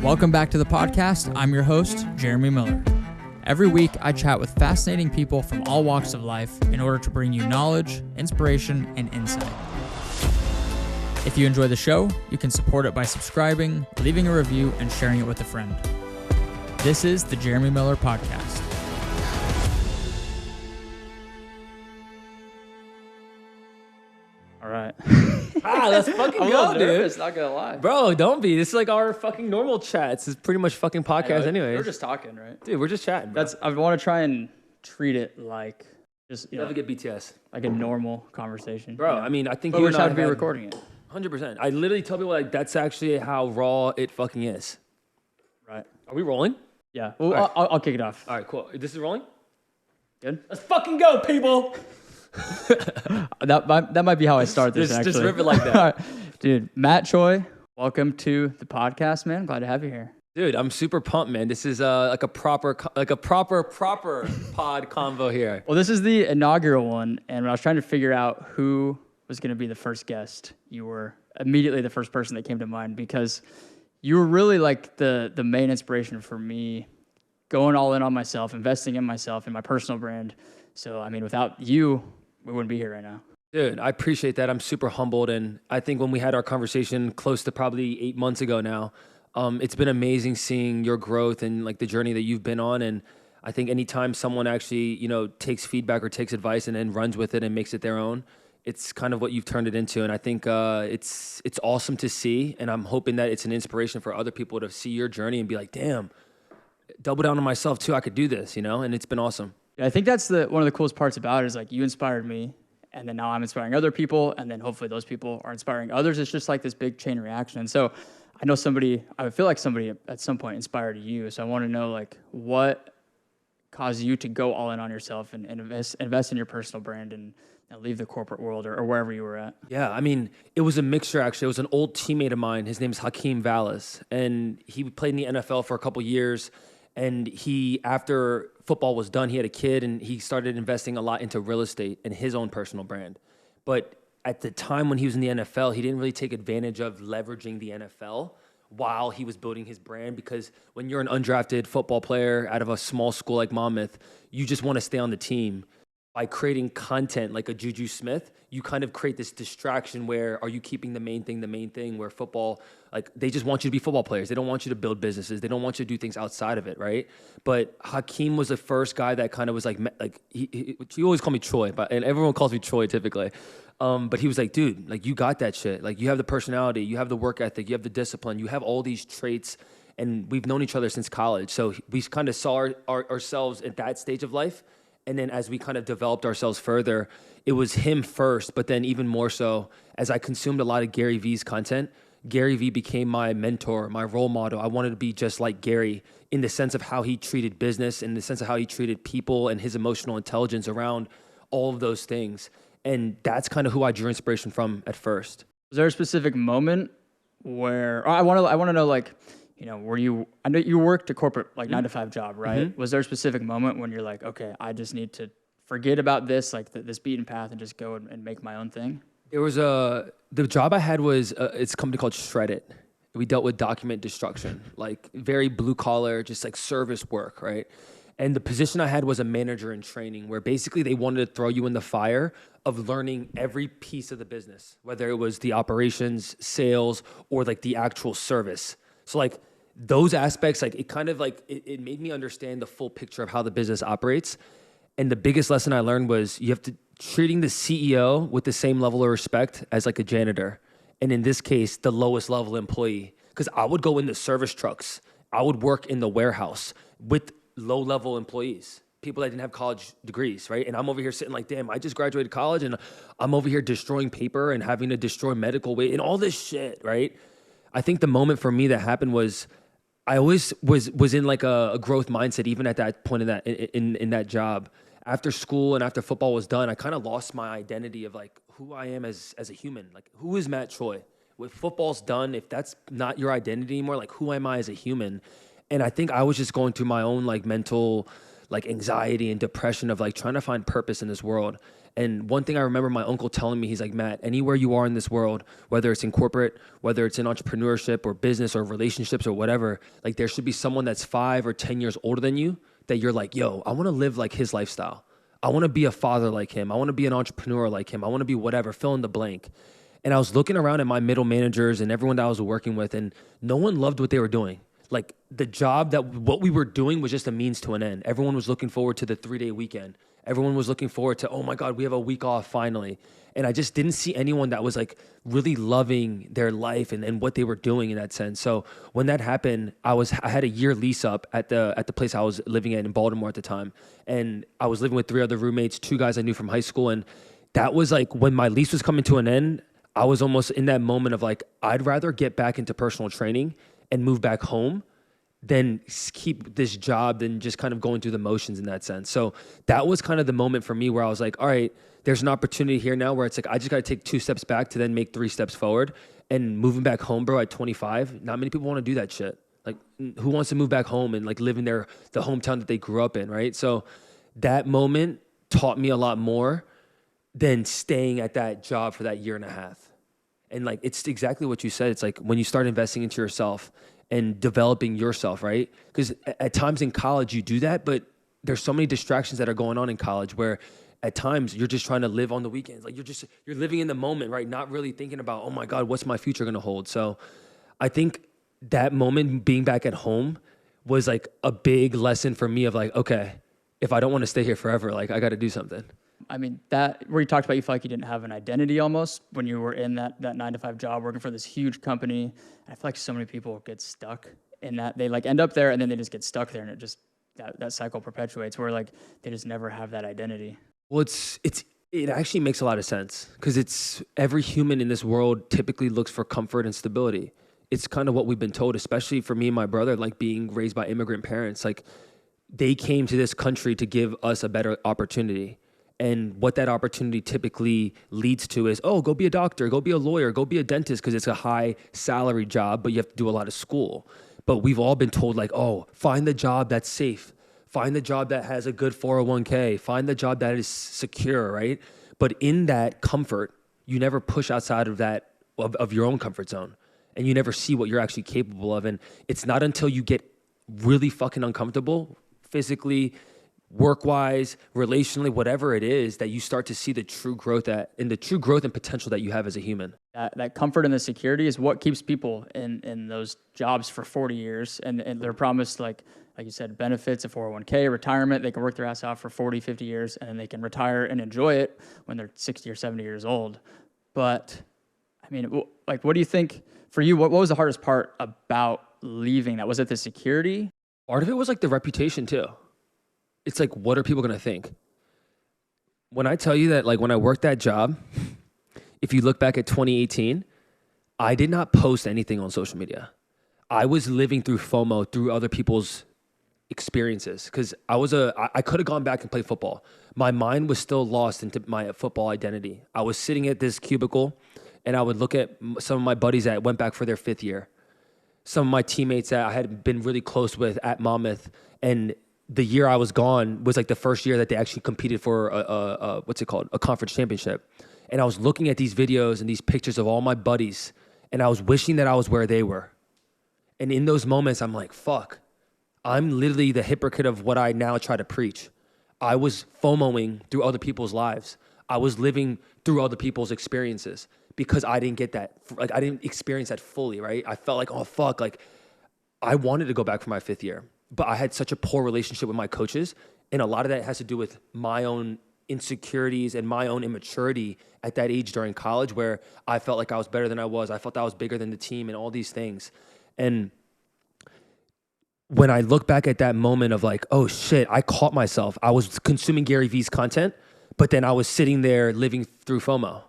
Welcome back to the podcast. I'm your host, Jeremy Miller. Every week, I chat with fascinating people from all walks of life in order to bring you knowledge, inspiration, and insight. If you enjoy the show, you can support it by subscribing, leaving a review, and sharing it with a friend. This is the Jeremy Miller Podcast. All right. Let's fucking go, dude. Nervous, not gonna lie. Bro, don't be. This is like our fucking normal chats. It's pretty much fucking podcast anyway. We're just talking, right? Dude, we're just chatting, bro. I want to try and treat it like just, Never get BTS. like a normal conversation. Bro, you know? I mean, I think But you we and just I have to be recording it. 100%. I literally tell people, like, that's actually how raw it fucking is. Right. Are we rolling? Yeah. Well, All right. I'll kick it off. All right, cool. This is rolling? Good? Let's fucking go, people. That might be how I start this, actually. Just rip it like that. All right. Dude, Matt Choi, welcome to the podcast, man. Glad to have you here. Dude, I'm super pumped, man. This is like a proper pod convo here. Well, this is the inaugural one, and when I was trying to figure out who was going to be the first guest, you were immediately the first person that came to mind because you were really like the main inspiration for me going all in on myself, investing in myself, in my personal brand. So, I mean, without you, we wouldn't be here right now. Dude, I appreciate that. I'm super humbled. And I think when we had our conversation close to probably 8 months ago now, it's been amazing seeing your growth and like the journey that you've been on. And I think anytime someone actually, takes feedback or takes advice and then runs with it and makes it their own, it's kind of what you've turned it into. And I think it's awesome to see. And I'm hoping that it's an inspiration for other people to see your journey and be like, damn, double down on myself too. I could do this, and it's been awesome. Yeah, I think that's one of the coolest parts about it is like you inspired me. And then now I'm inspiring other people, and then hopefully those people are inspiring others. It's just like this big chain reaction. And so I feel like somebody at some point inspired you. So I want to know like what caused you to go all in on yourself and invest in your personal brand and leave the corporate world or wherever you were at. Yeah, I mean, it was a mixture actually. It was an old teammate of mine. His name's Hakeem Valles, and he played in the NFL for a couple years. And after football was done, he had a kid and he started investing a lot into real estate and his own personal brand. But at the time when he was in the NFL, he didn't really take advantage of leveraging the NFL while he was building his brand, because when you're an undrafted football player out of a small school like Monmouth, you just want to stay on the team. By creating content like a Juju Smith, you kind of create this distraction where are you keeping the main thing, where football, like they just want you to be football players. They don't want you to build businesses. They don't want you to do things outside of it, right? But Hakeem was the first guy that kind of was like he always called me Choi, and everyone calls me Choi typically. But he was like, dude, like you got that shit. Like you have the personality, you have the work ethic, you have the discipline, you have all these traits, and we've known each other since college. So we kind of saw ourselves at that stage of life. And then as we kind of developed ourselves further, it was him first, but then even more so as I consumed a lot of Gary Vee's content. Gary Vee became my mentor, my role model. I wanted to be just like Gary in the sense of how he treated business, in the sense of how he treated people and his emotional intelligence around all of those things. And that's kind of who I drew inspiration from at first. Was there a specific moment where I want to know like, I know you worked a corporate like 9-to-5 job, right? Mm-hmm. Was there a specific moment when you're like, okay, I just need to forget about this, like this beaten path and just go and make my own thing? There was the job I had was, it's a company called Shred It. We dealt with document destruction, like very blue collar, just like service work, right? And the position I had was a manager in training, where basically they wanted to throw you in the fire of learning every piece of the business, whether it was the operations, sales, or like the actual service. So like those aspects, like it kind of like, it made me understand the full picture of how the business operates. And the biggest lesson I learned was you have to treating the CEO with the same level of respect as like a janitor. And in this case, the lowest level employee. Because I would go in the service trucks. I would work in the warehouse with low level employees, people that didn't have college degrees, right? And I'm over here sitting like, damn, I just graduated college and I'm over here destroying paper and having to destroy medical waste and all this shit, right? I think the moment for me that happened was I always was in like a growth mindset, even at that point in that job. After school and after football was done, I kind of lost my identity of like who I am as a human. Like, who is Matt Choi? With football's done, if that's not your identity anymore, like who am I as a human? And I think I was just going through my own like mental like anxiety and depression of like trying to find purpose in this world. And one thing I remember my uncle telling me, he's like, Matt, anywhere you are in this world, whether it's in corporate, whether it's in entrepreneurship or business or relationships or whatever, like there should be someone that's 5 or 10 years older than you that you're like, yo, I want to live like his lifestyle. I want to be a father like him. I want to be an entrepreneur like him. I want to be whatever, fill in the blank. And I was looking around at my middle managers and everyone that I was working with, and no one loved what they were doing. Like the job what we were doing was just a means to an end. Everyone was looking forward to the 3-day weekend. Everyone was looking forward to, oh my God, we have a week off finally. And I just didn't see anyone that was like really loving their life and what they were doing in that sense. So when that happened, I had a year lease up at the place I was living in Baltimore at the time. And I was living with 3 other roommates, 2 guys I knew from high school. And that was like when my lease was coming to an end, I was almost in that moment of like, I'd rather get back into personal training and move back home than keep this job than just kind of going through the motions in that sense. So that was kind of the moment for me where I was like, all right, there's an opportunity here now where it's like, I just got to take 2 steps back to then make 3 steps forward. And moving back home, bro, at 25, not many people want to do that shit. Like who wants to move back home and like live in the hometown that they grew up in, right? So that moment taught me a lot more than staying at that job for that 1.5 years. And like, it's exactly what you said. It's like when you start investing into yourself and developing yourself, right? Because at times in college you do that, but there's so many distractions that are going on in college where at times you're just trying to live on the weekends. Like you're living in the moment, right? Not really thinking about, oh my God, what's my future gonna hold? So I think that moment being back at home was like a big lesson for me of like, okay, if I don't want to stay here forever, like I got to do something. I mean, that where you talked about you felt like you didn't have an identity almost when you were in that 9-to-5 job working for this huge company. And I feel like so many people get stuck in that. They like end up there and then they just get stuck there, and it just that cycle perpetuates where like they just never have that identity. Well, it actually makes a lot of sense because it's every human in this world typically looks for comfort and stability. It's kind of what we've been told, especially for me and my brother, like being raised by immigrant parents. Like they came to this country to give us a better opportunity. And what that opportunity typically leads to is, oh, go be a doctor, go be a lawyer, go be a dentist, because it's a high salary job, but you have to do a lot of school. But we've all been told like, oh, find the job that's safe. Find the job that has a good 401k. Find the job that is secure, right? But in that comfort, you never push outside of that, of your own comfort zone. And you never see what you're actually capable of. And it's not until you get really fucking uncomfortable, physically, work-wise, relationally, whatever it is, that you start to see the true growth and potential that you have as a human. That comfort and the security is what keeps people in those jobs for 40 years. And they're promised, like you said, benefits, a 401k, retirement. They can work their ass off for 40, 50 years, and then they can retire and enjoy it when they're 60 or 70 years old. But, I mean, like, what do you think, for you, what was the hardest part about leaving that? Was it the security? Part of it was like the reputation too. It's like, what are people going to think? When I tell you that, like when I worked that job, if you look back at 2018, I did not post anything on social media. I was living through FOMO, through other people's experiences, because I could have gone back and played football. My mind was still lost into my football identity. I was sitting at this cubicle and I would look at some of my buddies that went back for their 5th year, some of my teammates that I had been really close with at Monmouth, and the year I was gone was like the first year that they actually competed for a conference championship. And I was looking at these videos and these pictures of all my buddies, and I was wishing that I was where they were. And in those moments, I'm like, fuck, I'm literally the hypocrite of what I now try to preach. I was FOMOing through other people's lives. I was living through other people's experiences because I didn't get that. Like, I didn't experience that fully, right? I felt like, oh, fuck, like I wanted to go back for my 5th year. But I had such a poor relationship with my coaches, and a lot of that has to do with my own insecurities and my own immaturity at that age during college, where I felt like I was better than I was. I felt I was bigger than the team and all these things. And when I look back at that moment of like, oh shit, I caught myself. I was consuming Gary Vee's content, but then I was sitting there living through FOMO.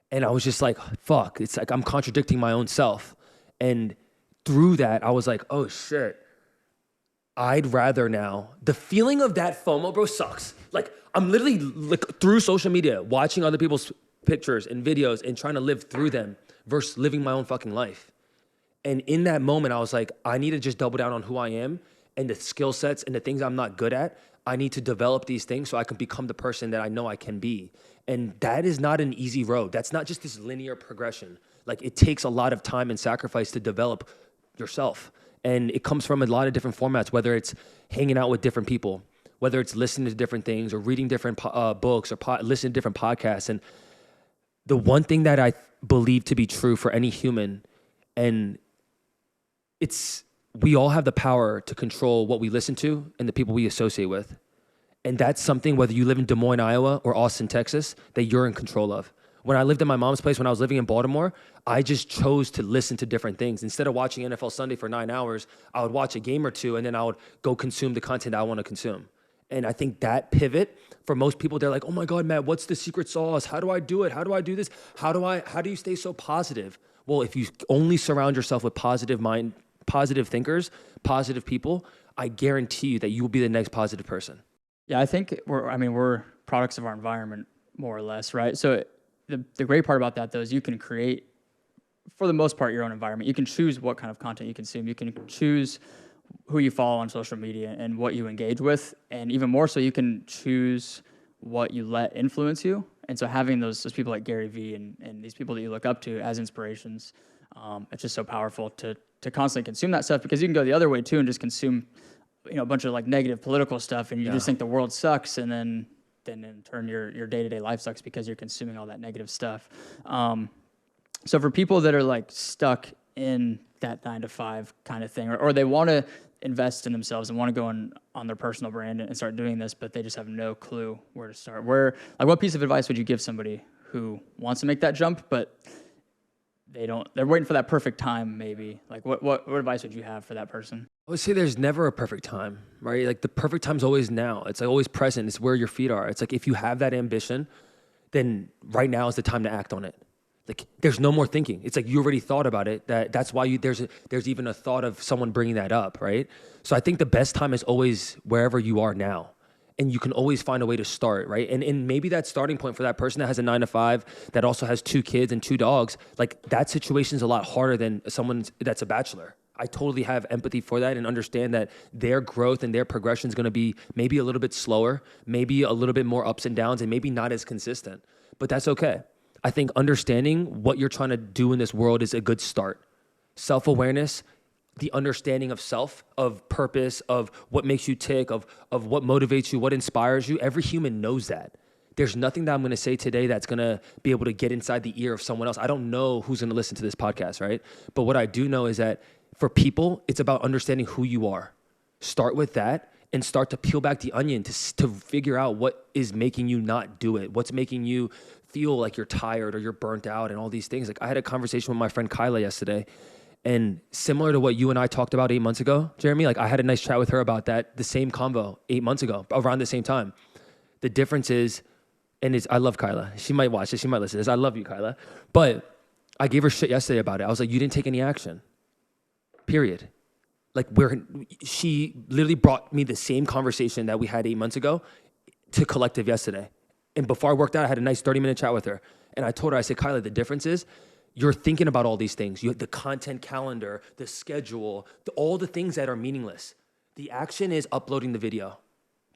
And I was just like, fuck, it's like I'm contradicting my own self. And through that, I was like, oh shit, I'd rather now. The feeling of that FOMO, bro, sucks. Like, I'm literally like through social media, watching other people's pictures and videos and trying to live through them versus living my own fucking life. And in that moment, I was like, I need to just double down on who I am and the skill sets and the things I'm not good at. I need to develop these things so I can become the person that I know I can be. And that is not an easy road. That's not just this linear progression. Like, it takes a lot of time and sacrifice to develop yourself. And it comes from a lot of different formats, whether it's hanging out with different people, whether it's listening to different things or reading different books or listening to different podcasts. And the one thing that I believe to be true for any human, and we all have the power to control what we listen to and the people we associate with. And that's something, whether you live in Des Moines, Iowa or Austin, Texas, that you're in control of. When I lived at my mom's place, when I was living in Baltimore, I just chose to listen to different things. Instead of watching NFL Sunday for 9 hours, I would watch a game or two, and then I would go consume the content I want to consume. And I think that pivot, for most people, they're like, oh my God, Matt, what's the secret sauce? How do I do it? How do I do this? How do you stay so positive? Well, if you only surround yourself with positive thinkers, positive people, I guarantee you that you will be the next positive person. Yeah, I think we're products of our environment, more or less, right? So the great part about that, though, is you can create, for the most part, your own environment. You can choose what kind of content you consume. You can choose who you follow on social media and what you engage with. And even more so, you can choose what you let influence you. And so having those people like Gary Vee and these people that you look up to as inspirations, it's just so powerful to constantly consume that stuff, because you can go the other way too and just consume, a bunch of like negative political stuff, and you just think the world sucks, and then in turn your day-to-day life sucks because you're consuming all that negative stuff. So for people that are like stuck in that 9-to-5 kind of thing, or they want to invest in themselves and want to go on their personal brand and start doing this, but they just have no clue where to start. What piece of advice would you give somebody who wants to make that jump, but they're waiting for that perfect time, maybe? Like, what advice would you have for that person? I would say there's never a perfect time, right? Like, the perfect time's always now. It's like always present. It's where your feet are. It's like, if you have that ambition, then right now is the time to act on it. Like, there's no more thinking. It's like you already thought about it. That's why there's even a thought of someone bringing that up, right? So I think the best time is always wherever you are now. And you can always find a way to start, right? And maybe that starting point for that person that has a 9-to-5, that also has 2 kids and 2 dogs, like, that situation's a lot harder than someone that's a bachelor. I totally have empathy for that and understand that their growth and their progression is going to be maybe a little bit slower, maybe a little bit more ups and downs, and maybe not as consistent. But that's okay. I think understanding what you're trying to do in this world is a good start. Self-awareness, the understanding of self, of purpose, of what makes you tick, of what motivates you, what inspires you. Every human knows that. There's nothing that I'm going to say today that's going to be able to get inside the ear of someone else. I don't know who's going to listen to this podcast, right? But what I do know is that for people, it's about understanding who you are. Start with that and start to peel back the onion to figure out what is making you not do it, what's making you feel like you're tired or you're burnt out and all these things. Like, I had a conversation with my friend Kyla yesterday, and similar to what you and I talked about 8 months ago, Jeremy, like, I had a nice chat with her about that, the same convo 8 months ago, around the same time. The difference is, I love Kyla. She might watch this. She might listen to this. I love you, Kyla. But I gave her shit yesterday about it. I was like, you didn't take any action. Period. Like, she literally brought me the same conversation that we had 8 months ago to collective yesterday. And before I worked out, I had a nice 30-minute chat with her. And I told her, I said, Kyla, the difference is you're thinking about all these things. You have the content calendar, the schedule, all the things that are meaningless. The action is uploading the video.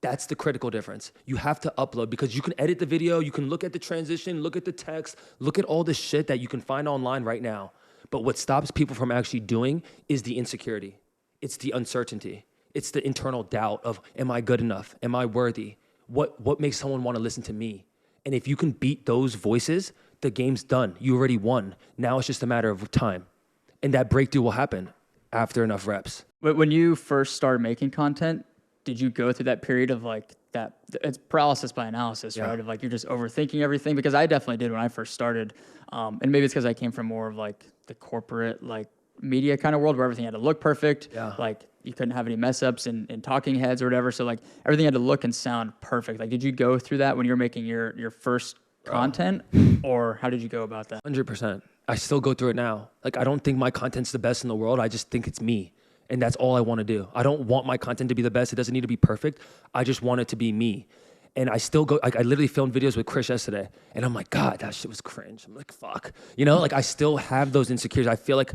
That's the critical difference. You have to upload, because you can edit the video, you can look at the transition, look at the text, look at all the shit that you can find online right now. But what stops people from actually doing is the insecurity. It's the uncertainty. It's the internal doubt of, am I good enough? Am I worthy? What makes someone want to listen to me? And if you can beat those voices, the game's done. You already won. Now it's just a matter of time. And that breakthrough will happen after enough reps. When you first started making content, did you go through that period of like that, it's paralysis by analysis, right? Of like, you're just overthinking everything? Because I definitely did when I first started. And maybe it's because I came from more of like the corporate, like media kind of world where everything had to look perfect. Like, you couldn't have any mess ups in talking heads or whatever. So like, everything had to look and sound perfect. Like, did you go through that when you were making your first content, or how did you go about that? 100%. I still go through it now. Like, I don't think my content's the best in the world. I just think it's me. And that's all I want to do. I don't want my content to be the best. It doesn't need to be perfect. I just want it to be me. And I still go, like, I literally filmed videos with Chris yesterday, and I'm like, God, that shit was cringe. I'm like, fuck. Like, I still have those insecurities. I feel like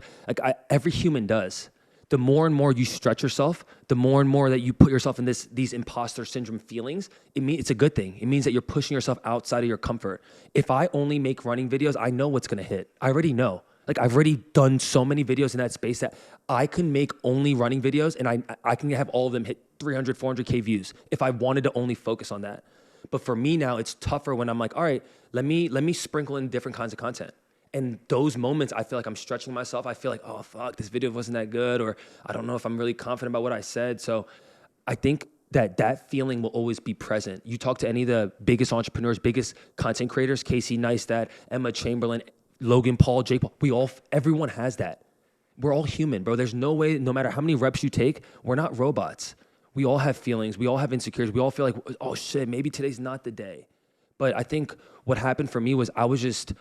every human does. The more and more you stretch yourself, the more and more that you put yourself in these imposter syndrome feelings, it's a good thing. It means that you're pushing yourself outside of your comfort. If I only make running videos, I know what's gonna hit. I already know. Like I've already done so many videos in that space that I can make only running videos and I can have all of them hit 300, 400K views if I wanted to only focus on that. But for me now, it's tougher when I'm like, all right, let me sprinkle in different kinds of content. And those moments, I feel like I'm stretching myself. I feel like, oh, fuck, this video wasn't that good, or I don't know if I'm really confident about what I said. So I think that feeling will always be present. You talk to any of the biggest entrepreneurs, biggest content creators, Casey Neistat, Emma Chamberlain, Logan Paul, Jake Paul, everyone has that. We're all human, bro. There's no way, no matter how many reps you take, we're not robots. We all have feelings. We all have insecurities. We all feel like, oh shit, maybe today's not the day. But I think what happened for me was I was just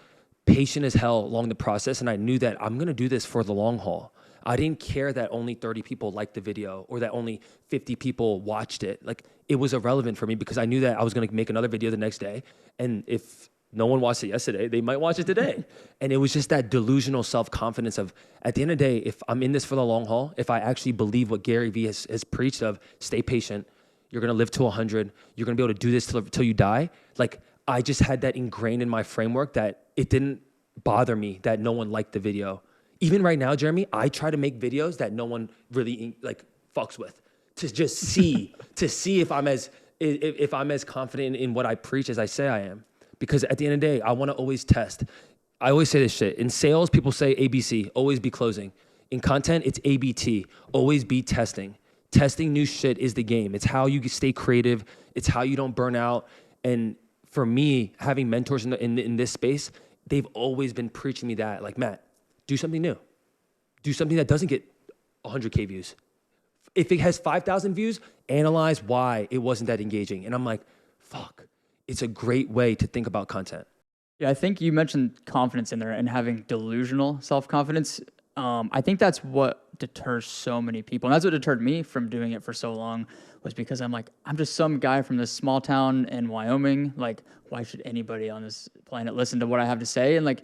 patient as hell along the process, and I knew that I'm gonna do this for the long haul. I didn't care that only 30 people liked the video or that only 50 people watched it. Like, it was irrelevant for me because I knew that I was gonna make another video the next day, and if no one watched it yesterday, they might watch it today. And it was just that delusional self-confidence of, at the end of the day, if I'm in this for the long haul, if I actually believe what Gary Vee has preached of stay patient, you're gonna live to 100, you're gonna be able to do this till you die. Like, I just had that ingrained in my framework that it didn't bother me that no one liked the video. Even right now, Jeremy, I try to make videos that no one really like fucks with, to just see, if I'm as confident in what I preach as I say I am. Because at the end of the day, I want to always test. I always say this shit. In sales, people say ABC, always be closing. In content, it's ABT, always be testing. Testing new shit is the game. It's how you stay creative. It's how you don't burn out. And for me, having mentors in this space, they've always been preaching me that, like, Matt, do something new. Do something that doesn't get 100K views. If it has 5,000 views, analyze why it wasn't that engaging. And I'm like, fuck, it's a great way to think about content. Yeah, I think you mentioned confidence in there and having delusional self-confidence. I think that's what deters so many people. And that's what deterred me from doing it for so long, was because I'm like, I'm just some guy from this small town in Wyoming. Like, why should anybody on this planet listen to what I have to say? And like,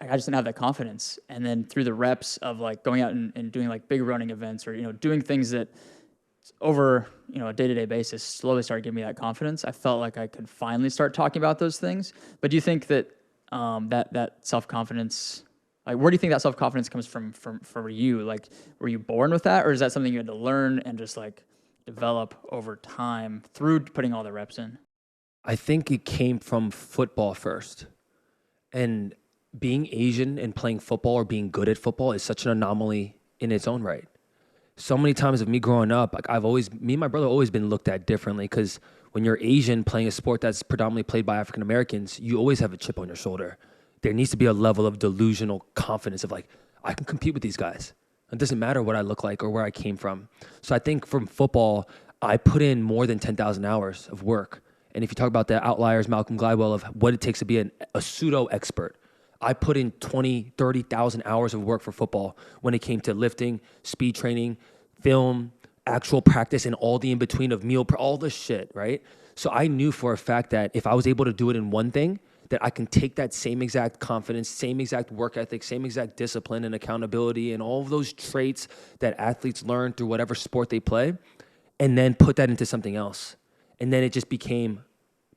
I just didn't have that confidence. And then through the reps of like going out and doing like big running events, or, you know, doing things that over, you know, a day-to-day basis slowly started giving me that confidence. I felt like I could finally start talking about those things. But do you think that that self-confidence, like, where do you think that self-confidence comes from for you? Like, were you born with that, or is that something you had to learn and just like develop over time through putting all the reps in? I think it came from football first. And being Asian and playing football or being good at football is such an anomaly in its own right. So many times of me growing up, like me and my brother always been looked at differently, because when you're Asian playing a sport that's predominantly played by African Americans, you always have a chip on your shoulder. There needs to be a level of delusional confidence of like, I can compete with these guys. It doesn't matter what I look like or where I came from. So I think from football, I put in more than 10,000 hours of work. And if you talk about the outliers, Malcolm Gladwell, of what it takes to be a pseudo expert, I put in 20, 30,000 hours of work for football when it came to lifting, speed training, film, actual practice, and all the in-between of all the shit, right? So I knew for a fact that if I was able to do it in one thing, that I can take that same exact confidence, same exact work ethic, same exact discipline and accountability and all of those traits that athletes learn through whatever sport they play, and then put that into something else. And then it just became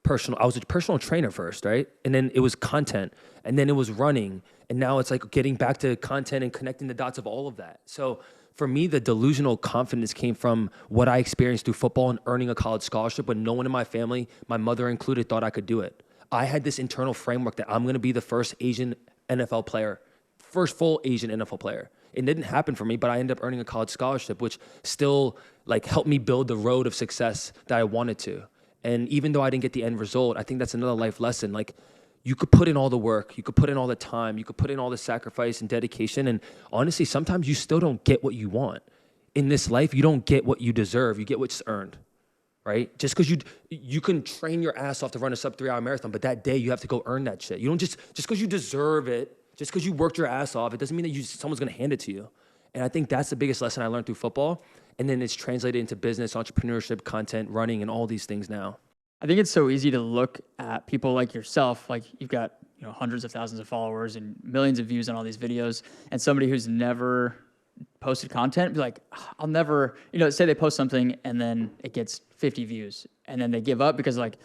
personal. I was a personal trainer first, right? And then it was content, and then it was running, and now it's like getting back to content and connecting the dots of all of that. So for me, the delusional confidence came from what I experienced through football and earning a college scholarship when no one in my family, my mother included, thought I could do it. I had this internal framework that I'm going to be the first Asian NFL player, first full Asian NFL player. It didn't happen for me, but I ended up earning a college scholarship, which still like helped me build the road of success that I wanted to. And even though I didn't get the end result, I think that's another life lesson. Like, you could put in all the work, you could put in all the time, you could put in all the sacrifice and dedication. And honestly, sometimes you still don't get what you want. In this life, you don't get what you deserve. You get what's earned, right? Just because you can train your ass off to run a sub 3 hour marathon, but that day you have to go earn that shit. You don't just because you deserve it, just because you worked your ass off, it doesn't mean that someone's going to hand it to you. And I think that's the biggest lesson I learned through football. And then it's translated into business, entrepreneurship, content, running, and all these things now. I think it's so easy to look at people like yourself, like you've got, you know, hundreds of thousands of followers and millions of views on all these videos, and somebody who's never posted content, be like, I'll never, say they post something and then it gets 50 views and then they give up because like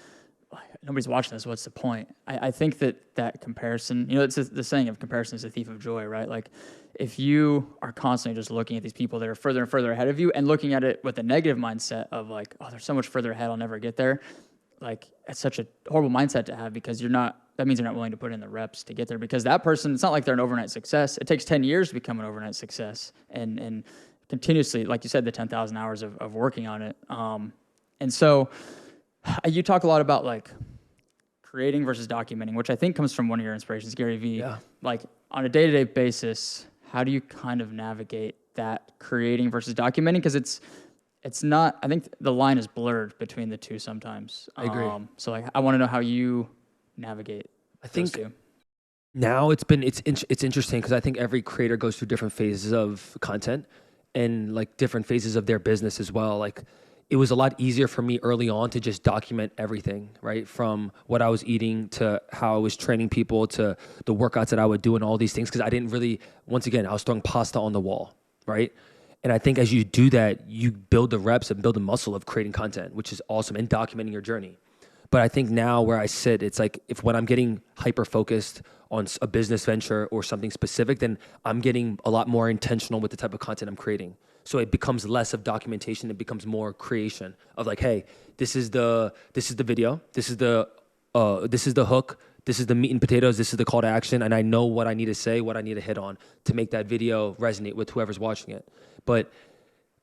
nobody's watching this. What's the point? I think that comparison, it's the saying of comparison is a thief of joy, right? Like if you are constantly just looking at these people that are further and further ahead of you and looking at it with a negative mindset of like, oh, they're so much further ahead, I'll never get there. Like it's such a horrible mindset to have because that means you're not willing to put in the reps to get there because that person, it's not like they're an overnight success. It takes 10 years to become an overnight success and continuously, like you said, the 10,000 hours of working on it. And so you talk a lot about like creating versus documenting, which I think comes from one of your inspirations, Gary Vee. Yeah. Like on a day-to-day basis, how do you kind of navigate that creating versus documenting? Because it's not, I think the line is blurred between the two sometimes. I agree. So like, I want to know how you navigate. I think those two. now it's interesting because I think every creator goes through different phases of content and like different phases of their business as well. Like it was a lot easier for me early on to just document everything, right? From what I was eating to how I was training people to the workouts that I would do and all these things. Because I didn't really, once again, I was throwing pasta on the wall, right? And I think as you do that, you build the reps and build the muscle of creating content, which is awesome, and documenting your journey. But I think now where I sit, it's like when I'm getting hyper-focused on a business venture or something specific, then I'm getting a lot more intentional with the type of content I'm creating. So it becomes less of documentation. It becomes more creation of like, hey, this is the video. This is the hook. This is the meat and potatoes. This is the call to action. And I know what I need to say, what I need to hit on to make that video resonate with whoever's watching it. But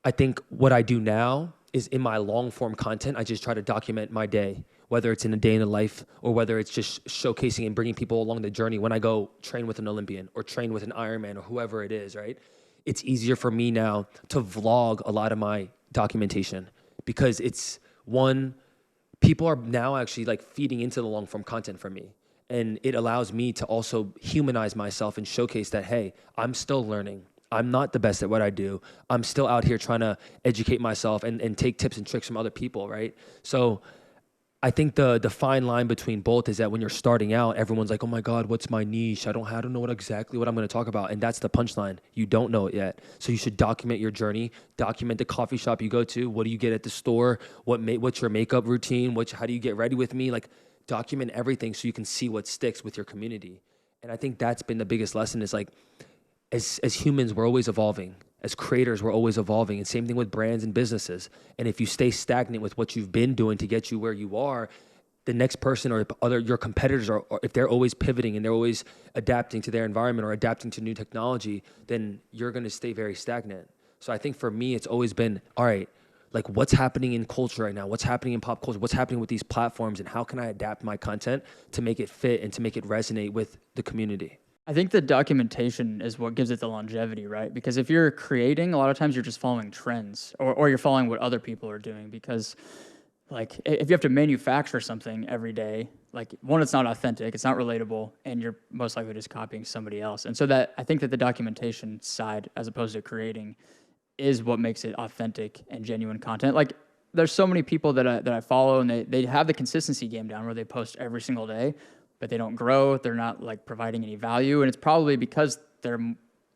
I think what I do now is in my long form content, I just try to document my day, whether it's in a day in the life or whether it's just showcasing and bringing people along the journey when I go train with an Olympian or train with an Ironman or whoever it is, right? It's easier for me now to vlog a lot of my documentation because it's one, people are now actually like feeding into the long form content for me. And it allows me to also humanize myself and showcase that, hey, I'm still learning. I'm not the best at what I do. I'm still out here trying to educate myself and take tips and tricks from other people, right? So I think the fine line between both is that when you're starting out, everyone's like, oh my God, what's my niche? I don't know exactly what I'm going to talk about. And that's the punchline. You don't know it yet. So you should document your journey, document the coffee shop you go to. What do you get at the store? What's your makeup routine? How do you get ready with me? Like document everything so you can see what sticks with your community. And I think that's been the biggest lesson is like, as humans, we're always evolving. As creators, we're always evolving. And same thing with brands and businesses. And if you stay stagnant with what you've been doing to get you where you are, the next person or your competitors are if they're always pivoting and they're always adapting to their environment or adapting to new technology, then you're going to stay very stagnant. So I think for me, it's always been, all right, like what's happening in culture right now? What's happening in pop culture? What's happening with these platforms? And how can I adapt my content to make it fit and to make it resonate with the community? I think the documentation is what gives it the longevity, right? Because if you're creating, a lot of times you're just following trends or you're following what other people are doing because like if you have to manufacture something every day, like one, it's not authentic, it's not relatable, and you're most likely just copying somebody else. And so that I think that the documentation side, as opposed to creating, is what makes it authentic and genuine content. Like there's so many people that I follow and they have the consistency game down where they post every single day, but they don't grow. They're not like providing any value. And it's probably because they're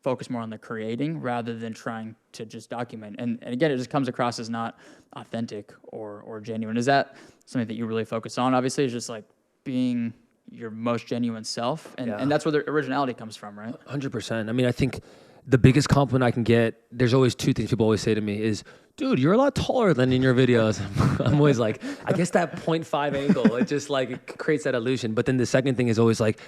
focused more on the creating rather than trying to just document. And again, it just comes across as not authentic or genuine. Is that something that you really focus on? Obviously, it's just like being your most genuine self. And that's where the originality comes from, right? 100%. I mean, I think the biggest compliment I can get, there's always two things people always say to me is, dude, you're a lot taller than in your videos. I'm always like, I guess that 0.5 angle, it just like it creates that illusion. But then the second thing is always like,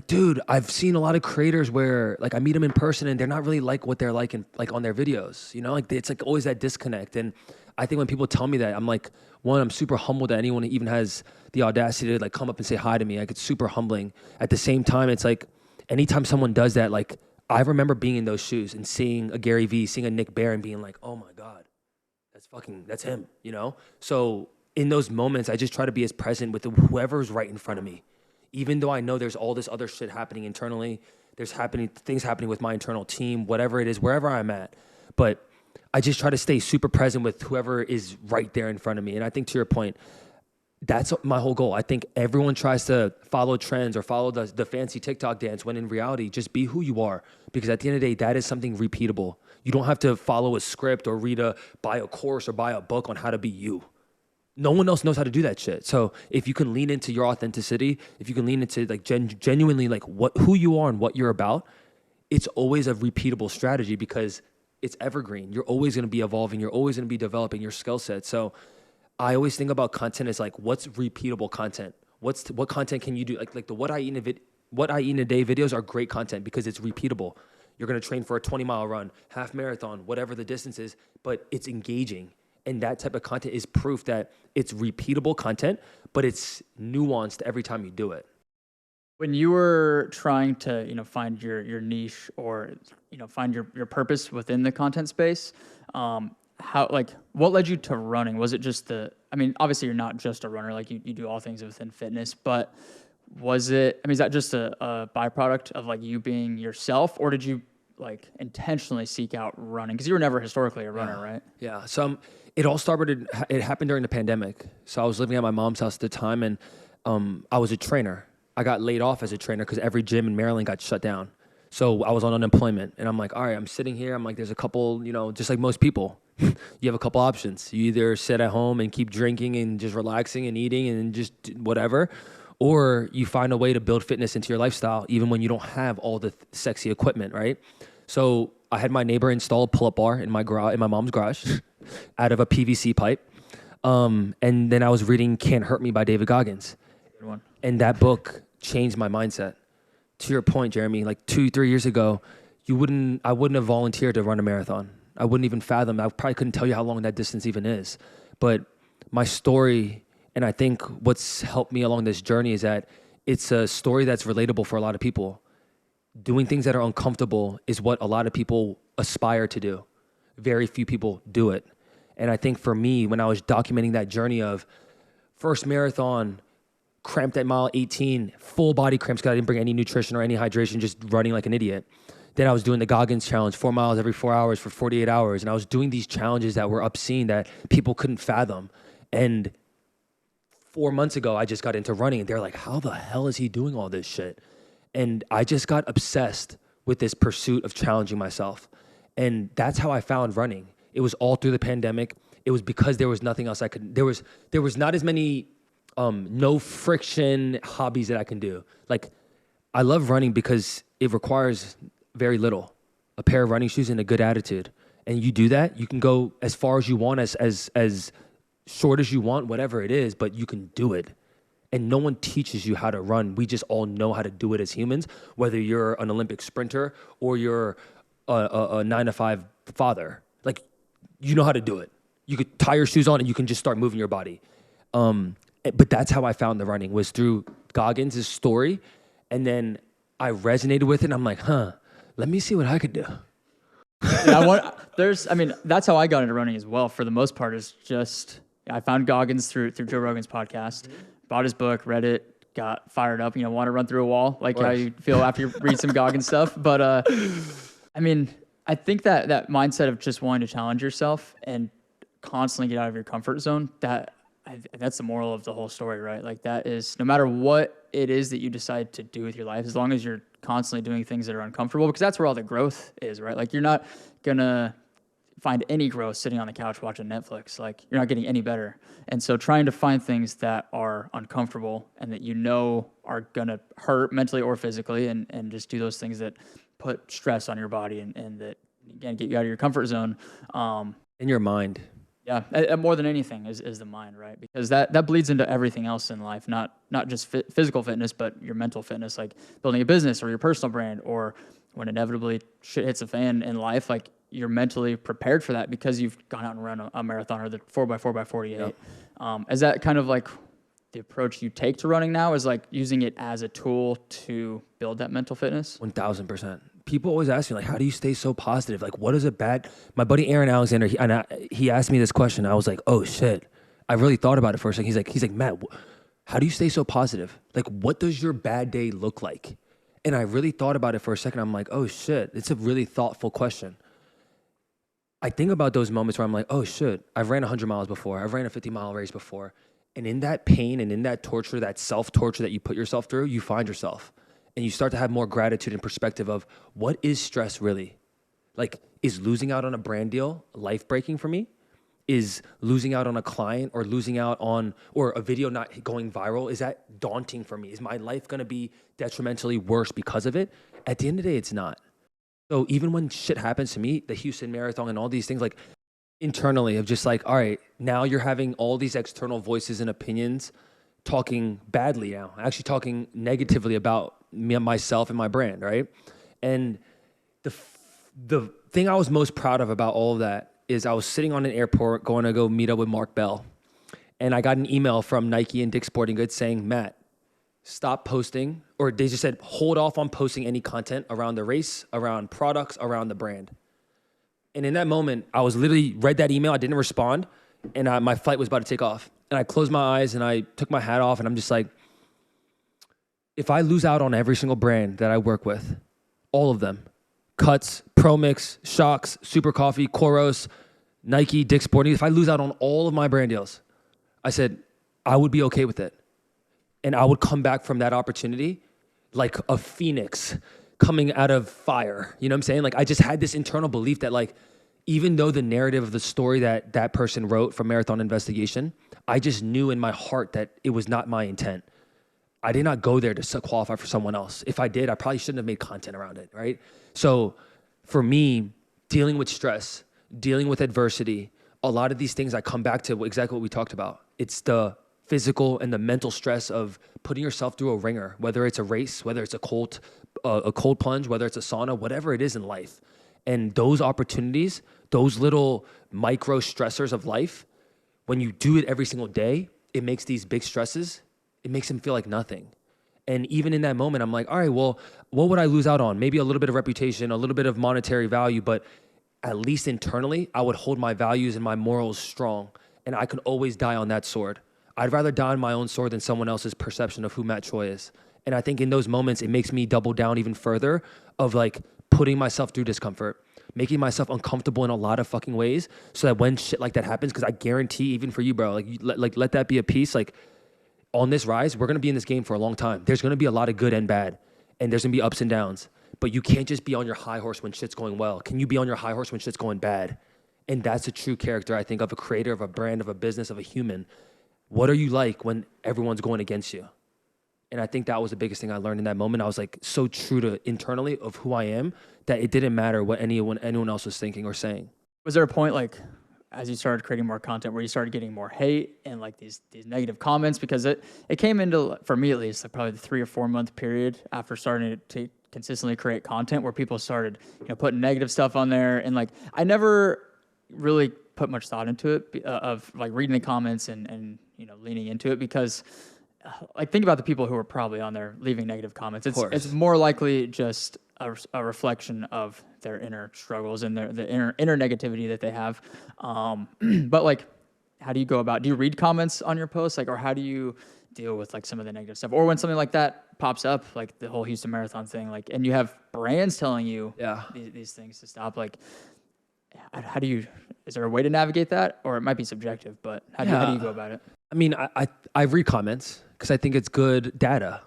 dude, I've seen a lot of creators where like I meet them in person and they're not really like what they're like in like on their videos, you know, like it's like always that disconnect. And I think when people tell me that, I'm like, one, I'm super humbled that anyone even has the audacity to like come up and say hi to me. Like it's super humbling. At the same time, it's like anytime someone does that, like I remember being in those shoes and seeing a Gary Vee, seeing a Nick Bare and being like, oh my God, that's him, you know? So in those moments, I just try to be as present with whoever's right in front of me. Even though I know there's all this other shit happening internally, there's things happening with my internal team, whatever it is, wherever I'm at. But I just try to stay super present with whoever is right there in front of me. And I think to your point, That's my whole goal. I think everyone tries to follow trends or follow the fancy TikTok dance when in reality, just be who you are. Because at the end of the day, that is something repeatable. You don't have to follow a script or buy a course or buy a book on how to be you. No one else knows how to do that shit. So if you can lean into your authenticity, if you can lean into like genuinely like who you are and what you're about, it's always a repeatable strategy because it's evergreen. You're always going to be evolving. You're always going to be developing your skill set. So I always think about content as like, what's repeatable content? What content can you do? Like the what I eat in a day videos are great content because it's repeatable. You're going to train for a 20-mile run, half marathon, whatever the distance is, but it's engaging. And that type of content is proof that it's repeatable content, but it's nuanced every time you do it. When you were trying to, find your niche or, find your purpose within the content space, what led you to running? Was it just obviously you're not just a runner, like you do all things within fitness, but is that just a byproduct of like you being yourself, or did you like intentionally seek out running? Because you were never historically a runner, right? Yeah. So it happened during the pandemic. So I was living at my mom's house at the time, and I was a trainer. I got laid off as a trainer because every gym in Maryland got shut down. So I was on unemployment, and I'm like, all right, I'm sitting here. I'm like, there's a couple, just like most people, you have a couple options. You either sit at home and keep drinking and just relaxing and eating and just whatever, or you find a way to build fitness into your lifestyle, even when you don't have all the sexy equipment, right? So I had my neighbor install a pull-up bar in my mom's garage out of a PVC pipe. And then I was reading Can't Hurt Me by David Goggins. Good one. And that book changed my mindset. To your point, Jeremy, like 2-3 years ago, I wouldn't have volunteered to run a marathon. I wouldn't even fathom. I probably couldn't tell you how long that distance even is. But my story, and I think what's helped me along this journey is that it's a story that's relatable for a lot of people. Doing things that are uncomfortable is what a lot of people aspire to do. Very few people do it. And I think for me, when I was documenting that journey of first marathon, cramped at mile 18, full body cramps because I didn't bring any nutrition or any hydration, just running like an idiot. Then I was doing the Goggins challenge, 4 miles every 4 hours for 48 hours. And I was doing these challenges that were obscene that people couldn't fathom. And 4 months ago, I just got into running, and they're like, how the hell is he doing all this shit? And I just got obsessed with this pursuit of challenging myself. And that's how I found running. It was all through the pandemic. It was because there was nothing else I could, there was not as many no friction hobbies that I can do. Like, I love running because it requires very little. A pair of running shoes and a good attitude. And you do that, you can go as far as you want, as short as you want, whatever it is, but you can do it. And no one teaches you how to run. We just all know how to do it as humans, whether you're an Olympic sprinter or you're a 9-to-5 father. Like, you know how to do it. You could tie your shoes on and you can just start moving your body. But that's how I found the running, was through Goggins' story. And then I resonated with it, and I'm like, let me see what I could do. That's how I got into running as well. For the most part, is just I found Goggins through Joe Rogan's podcast, bought his book, read it, got fired up. Want to run through a wall, like how you feel after you read some Goggins stuff. But I think that mindset of just wanting to challenge yourself and constantly get out of your comfort zone, that's the moral of the whole story, right? Like, that is, no matter what it is that you decide to do with your life, as long as you're constantly doing things that are uncomfortable, because that's where all the growth is, right? Like, you're not gonna find any growth sitting on the couch watching Netflix. Like, you're not getting any better. And so trying to find things that are uncomfortable and that are gonna hurt mentally or physically, and just do those things that put stress on your body and that, again, get you out of your comfort zone. In your mind. Yeah, more than anything is the mind, right? Because that bleeds into everything else in life, not just physical fitness, but your mental fitness, like building a business or your personal brand, or when inevitably shit hits a fan in life, like, you're mentally prepared for that because you've gone out and run a marathon or the 4x4x48. Yep. Is that kind of like the approach you take to running now, is like using it as a tool to build that mental fitness? 1000%. People always ask me, like, how do you stay so positive? Like, what is a bad... My buddy Aaron Alexander, he asked me this question. I was like, oh, shit. I really thought about it for a second. He's like, Matt, how do you stay so positive? Like, what does your bad day look like? And I really thought about it for a second. I'm like, oh, shit. It's a really thoughtful question. I think about those moments where I'm like, oh, shit. I've ran 100 miles before. I've ran a 50-mile race before. And in that pain and in that torture, that self-torture that you put yourself through, you find yourself. And you start to have more gratitude and perspective of what is stress really? Like, is losing out on a brand deal life-breaking for me? Is losing out on a client or losing out on, or a video not going viral, is that daunting for me? Is my life gonna be detrimentally worse because of it? At the end of the day, it's not. So even when shit happens to me, the Houston Marathon and all these things, like internally of just like, all right, now you're having all these external voices and opinions talking badly now, actually talking negatively about me, myself and my brand, right? And the thing I was most proud of about all of that is I was sitting on an airport going to go meet up with Mark Bell. And I got an email from Nike and Dick's Sporting Goods saying, Matt, stop posting, or they just said, hold off on posting any content around the race, around products, around the brand. And in that moment, I was literally read that email. I didn't respond. And my flight was about to take off. And I closed my eyes and I took my hat off and I'm just like, if I lose out on every single brand that I work with, all of them, Cuts, Pro Mix, Shocks, Super Coffee, Koros, Nike, Dick's Sporting, if I lose out on all of my brand deals, I said, I would be okay with it. And I would come back from that opportunity like a phoenix coming out of fire. You know what I'm saying? Like, I just had this internal belief that, like, even though the narrative of the story that that person wrote from Marathon Investigation, I just knew in my heart that it was not my intent. I did not go there to qualify for someone else. If I did, I probably shouldn't have made content around it, right? So for me, dealing with stress, dealing with adversity, a lot of these things I come back to exactly what we talked about. It's the physical and the mental stress of putting yourself through a ringer, whether it's a race, whether it's a cold plunge, whether it's a sauna, whatever it is in life. And those opportunities, those little micro stressors of life, when you do it every single day, it makes these big stresses, it makes them feel like nothing. And even in that moment, I'm like, all right, well, what would I lose out on? Maybe a little bit of reputation, a little bit of monetary value, but at least internally, I would hold my values and my morals strong, and I could always die on that sword. I'd rather die on my own sword than someone else's perception of who Matt Choi is. And I think in those moments, it makes me double down even further of like putting myself through discomfort, making myself uncomfortable in a lot of fucking ways so that when shit like that happens, because I guarantee even for you, bro, like let that be a piece. Like on this rise, we're going to be in this game for a long time. There's going to be a lot of good and bad, and there's going to be ups and downs. But you can't just be on your high horse when shit's going well. Can you be on your high horse when shit's going bad? And that's a true character, I think, of a creator, of a brand, of a business, of a human. What are you like when everyone's going against you? And I think that was the biggest thing I learned in that moment. I was like so true to internally of who I am that it didn't matter what anyone else was thinking or saying. Was there a point, like, as you started creating more content, where you started getting more hate and like these negative comments? Because it came into, for me at least, like probably the 3 or 4 month period after starting to consistently create content where people started, putting negative stuff on there. And like, I never really put much thought into it of like reading the comments and leaning into it, because like, think about the people who are probably on there leaving negative comments. It's more likely just a reflection of their inner struggles and the inner negativity that they have. But like, how do you go about? Do you read comments on your posts, like, or how do you deal with like some of the negative stuff, or when something like that pops up, like the whole Houston Marathon thing, like, and you have brands telling you these things to stop? Like, how do you? Is there a way to navigate that, or it might be subjective? But how do you go about it? I mean, I read comments because I think it's good data,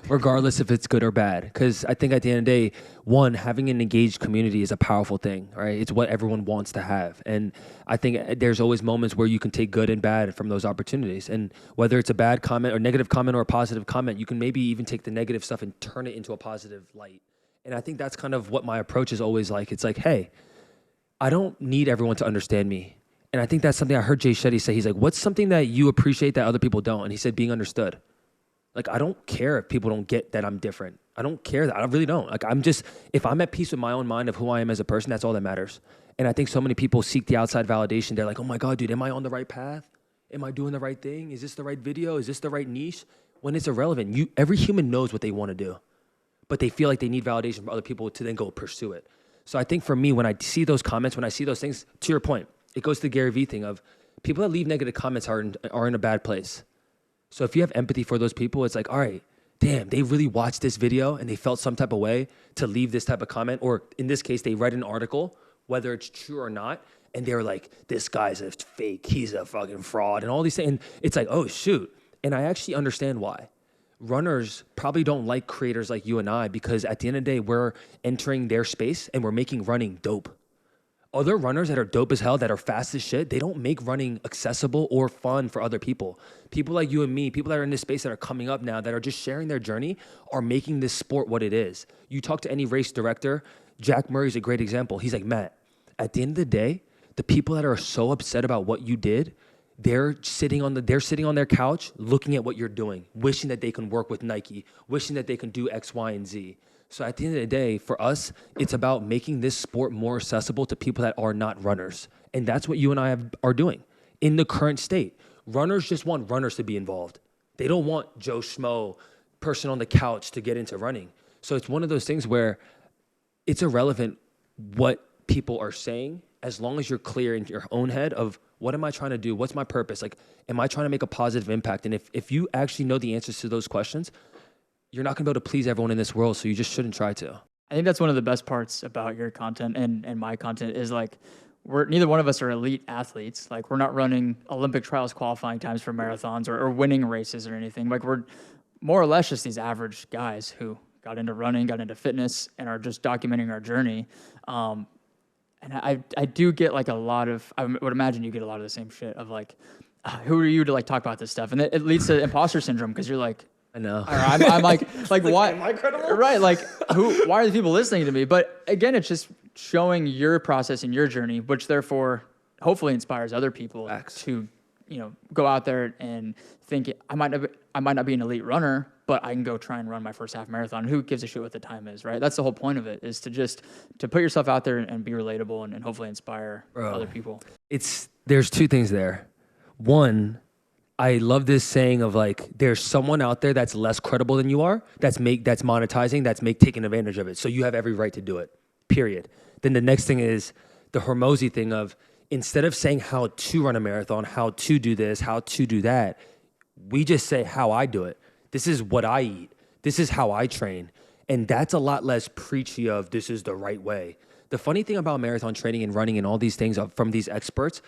regardless if it's good or bad. Because I think at the end of the day, one, having an engaged community is a powerful thing, right? It's what everyone wants to have. And I think there's always moments where you can take good and bad from those opportunities. And whether it's a bad comment or negative comment or a positive comment, you can maybe even take the negative stuff and turn it into a positive light. And I think that's kind of what my approach is always like. It's like, hey, I don't need everyone to understand me. And I think that's something I heard Jay Shetty say. He's like, what's something that you appreciate that other people don't? And he said, being understood. Like, I don't care if people don't get that I'm different. I don't care that. I really don't. Like, if I'm at peace with my own mind of who I am as a person, that's all that matters. And I think so many people seek the outside validation. They're like, oh my God, dude, am I on the right path? Am I doing the right thing? Is this the right video? Is this the right niche? When it's irrelevant, every human knows what they want to do, but they feel like they need validation from other people to then go pursue it. So I think for me, when I see those comments, when I see those things, to your point, it goes to the Gary Vee thing of people that leave negative comments are in a bad place. So if you have empathy for those people, it's like, all right, damn, they really watched this video and they felt some type of way to leave this type of comment. Or in this case, they read an article, whether it's true or not, And they were like, this guy's a fake, he's a fucking fraud, and all these things. And it's like, oh, shoot. And I actually understand why. Runners probably don't like creators like you and I, because at the end of the day, we're entering their space and we're making running dope. Other runners that are dope as hell, that are fast as shit, they don't make running accessible or fun for other people. People like you and me, people that are in this space that are coming up now, that are just sharing their journey, are making this sport what it is. You talk to any race director, Jack Murray's a great example. He's like, Matt, at the end of the day, the people that are so upset about what you did, they're sitting on their couch looking at what you're doing, wishing that they can work with Nike, wishing that they can do X, Y, and Z. So at the end of the day, for us, it's about making this sport more accessible to people that are not runners. And that's what you and I are doing in the current state. Runners just want runners to be involved. They don't want Joe Schmo, person on the couch, to get into running. So it's one of those things where it's irrelevant what people are saying, as long as you're clear in your own head of, what am I trying to do? What's my purpose? Like, am I trying to make a positive impact? And if you actually know the answers to those questions, you're not gonna be able to please everyone in this world, so you just shouldn't try to. I think that's one of the best parts about your content and my content is like, neither one of us are elite athletes. Like, we're not running Olympic trials qualifying times for marathons or winning races or anything. Like, we're more or less just these average guys who got into running, got into fitness, and are just documenting our journey. And I do get like a lot of, I would imagine you get a lot of the same shit of like, who are you to like talk about this stuff? And it leads to imposter syndrome, because you're like, I know. I'm like why? Am I credible? Right. Like, why are the people listening to me? But again, it's just showing your process and your journey, which therefore hopefully inspires other people to, go out there and think, I might not be an elite runner, but I can go try and run my first half marathon. Who gives a shit what the time is, right? That's the whole point of it, is to put yourself out there and be relatable and hopefully inspire other people. There's two things there. One, I love this saying of like, there's someone out there that's less credible than you are, that's monetizing, taking advantage of it. So you have every right to do it, period. Then the next thing is the Hormozy thing of, instead of saying how to run a marathon, how to do this, how to do that, we just say how I do it. This is what I eat. This is how I train. And that's a lot less preachy of this is the right way. The funny thing about marathon training and running and all these things from these experts,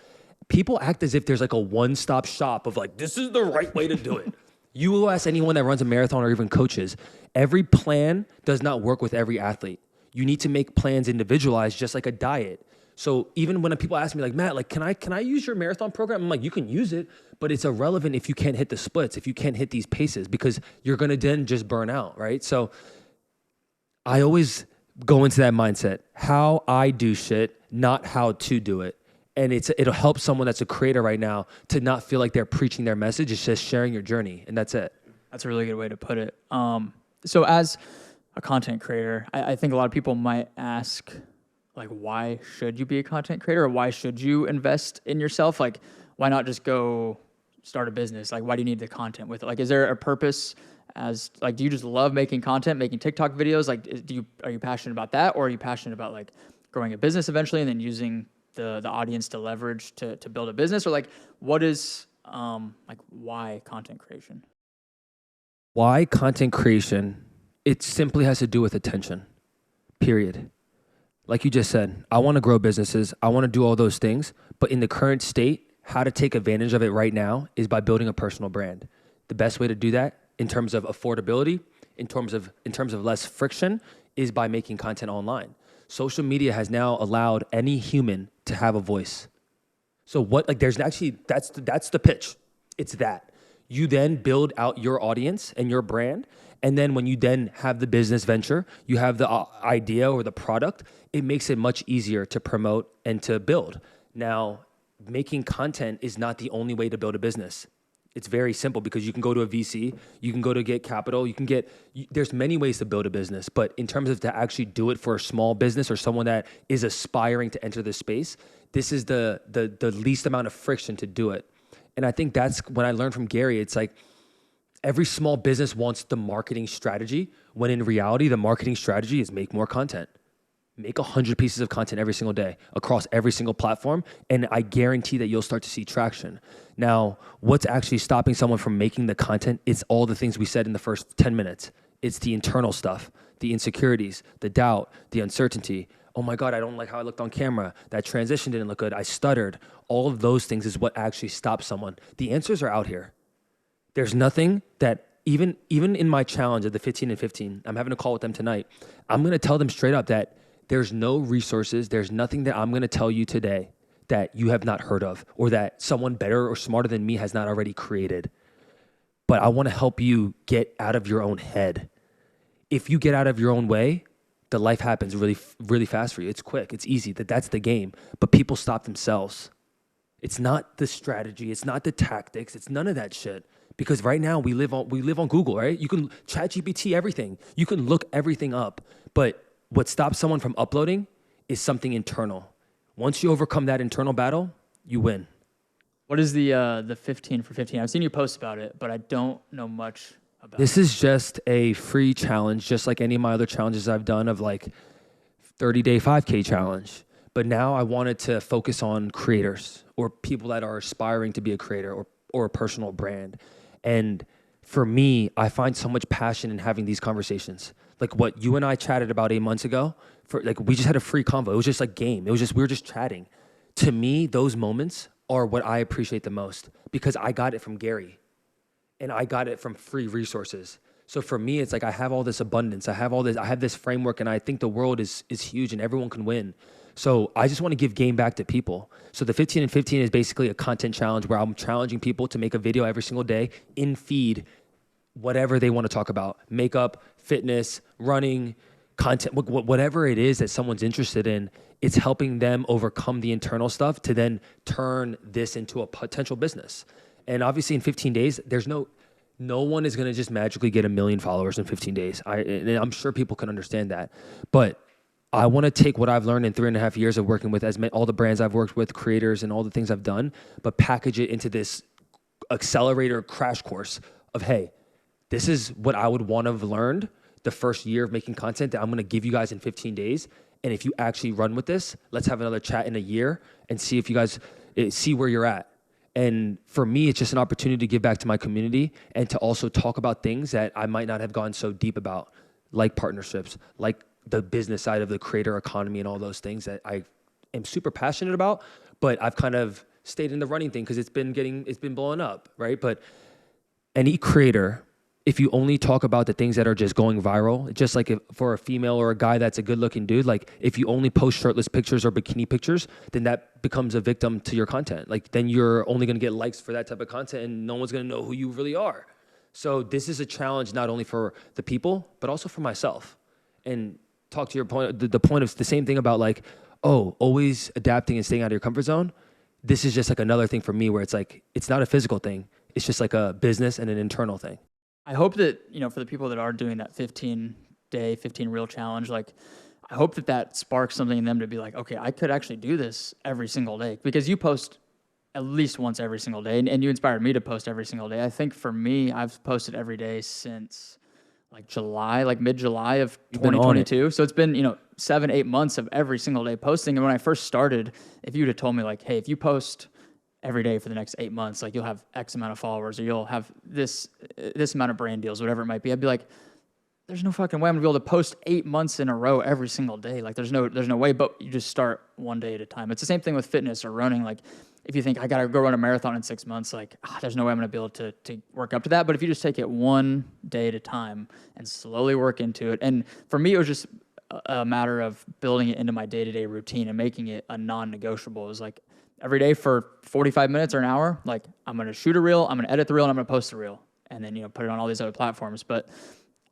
people act as if there's like a one-stop shop of like, this is the right way to do it. You will ask anyone that runs a marathon or even coaches, every plan does not work with every athlete. You need to make plans individualized, just like a diet. So even when people ask me like, Matt, like, can I use your marathon program? I'm like, you can use it, but it's irrelevant if you can't hit the splits, if you can't hit these paces, because you're going to then just burn out, right? So I always go into that mindset, how I do shit, not how to do it. And it'll help someone that's a creator right now to not feel like they're preaching their message. It's just sharing your journey, and that's it. That's a really good way to put it. So as a content creator, I think a lot of people might ask, like, why should you be a content creator, or why should you invest in yourself? Like, why not just go start a business? Like, why do you need the content with it? Like, is there a purpose do you just love making content, making TikTok videos? Like, are you passionate about that, or are you passionate about like growing a business eventually and then using the audience to leverage to build a business? Or like, what is why content creation? Why content creation? It simply has to do with attention, period. Like you just said, I want to grow businesses. I want to do all those things. But in the current state, how to take advantage of it right now is by building a personal brand. The best way to do that in terms of affordability, in terms of less friction, is by making content online. Social media has now allowed any human to have a voice. So that's the pitch. It's that. You then build out your audience and your brand. And then when you then have the business venture, you have the idea or the product, it makes it much easier to promote and to build. Now, making content is not the only way to build a business. It's very simple, because you can go to a VC, you can go to get capital, there's many ways to build a business. But in terms of to actually do it for a small business or someone that is aspiring to enter this space, this is the least amount of friction to do it. And I think that's when I learned from Gary, it's like, every small business wants the marketing strategy, when in reality, the marketing strategy is make more content. Make 100 pieces of content every single day across every single platform, and I guarantee that you'll start to see traction. Now, what's actually stopping someone from making the content? It's all the things we said in the first 10 minutes. It's the internal stuff, the insecurities, the doubt, the uncertainty. Oh my God, I don't like how I looked on camera. That transition didn't look good. I stuttered. All of those things is what actually stops someone. The answers are out here. There's nothing that even in my challenge of the 15 and 15, I'm having a call with them tonight. I'm going to tell them straight up that there's no resources. There's nothing that I'm going to tell you today that you have not heard of or that someone better or smarter than me has not already created. But I want to help you get out of your own head. If you get out of your own way, the life happens really, really fast for you. It's quick. It's easy. That's the game. But people stop themselves. It's not the strategy. It's not the tactics. It's none of that shit. Because right now we live on Google, right? You can ChatGPT everything. You can look everything up. But what stops someone from uploading is something internal. Once you overcome that internal battle, you win. What is the 15 for 15? I've seen you post about it, but I don't know much about This is just a free challenge, just like any of my other challenges I've done of like 30-day 5K challenge. But now I wanted to focus on creators or people that are aspiring to be a creator or a personal brand. And for me, I find so much passion in having these conversations. Like what you and I chatted about 8 months ago, we just had a free convo. It was just like game. We were just chatting. To me, those moments are what I appreciate the most because I got it from Gary and I got it from free resources. So for me, it's like I have all this abundance. I have this framework and I think the world is huge and everyone can win. So I just want to give game back to people. So the 15 and 15 is basically a content challenge where I'm challenging people to make a video every single day in feed, whatever they want to talk about, makeup, fitness, running, content, whatever it is that someone's interested in. It's helping them overcome the internal stuff to then turn this into a potential business. And obviously in 15 days, there's no one is going to just magically get 1 million followers in 15 days. And I'm sure people can understand that. But I want to take what I've learned in 3.5 years of working with all the brands I've worked with, creators, and all the things I've done, but package it into this accelerator crash course of, hey, this is what I would want to have learned the first year of making content that I'm going to give you guys in 15 days. And if you actually run with this, let's have another chat in a year and see if you guys see where you're at. And for me, it's just an opportunity to give back to my community and to also talk about things that I might not have gone so deep about, like partnerships, like the business side of the creator economy and all those things that I am super passionate about, but I've kind of stayed in the running thing because it's been blowing up, right? But any creator, if you only talk about the things that are just going viral, just like for a female or a guy that's a good looking dude, like if you only post shirtless pictures or bikini pictures, then that becomes a victim to your content. Like then you're only going to get likes for that type of content and no one's going to know who you really are. So this is a challenge not only for the people, but also for myself. And talk to your point, the point of the same thing about like, always adapting and staying out of your comfort zone. This is just like another thing for me where it's like, it's not a physical thing. It's just like a business and an internal thing. I hope that, for the people that are doing that 15-day, 15 reel challenge, like, I hope that sparks something in them to be like, okay, I could actually do this every single day because you post at least once every single day and you inspired me to post every single day. I think for me, I've posted every day since mid-July of 2022. So it's been, 7-8 months of every single day posting. And when I first started, if you'd have told me like, hey, if you post every day for the next 8 months, like you'll have X amount of followers or you'll have this amount of brand deals, whatever it might be, I'd be like, there's no fucking way I'm gonna be able to post 8 months in a row every single day. Like there's no way, but you just start one day at a time. It's the same thing with fitness or running. Like if you think I gotta go run a marathon in 6 months, like there's no way I'm gonna be able to work up to that. But if you just take it one day at a time and slowly work into it. And for me, it was just a matter of building it into my day-to-day routine and making it a non-negotiable. It was like every day for 45 minutes or an hour, like I'm going to shoot a reel, I'm going to edit the reel, and I'm going to post the reel, and then, put it on all these other platforms. But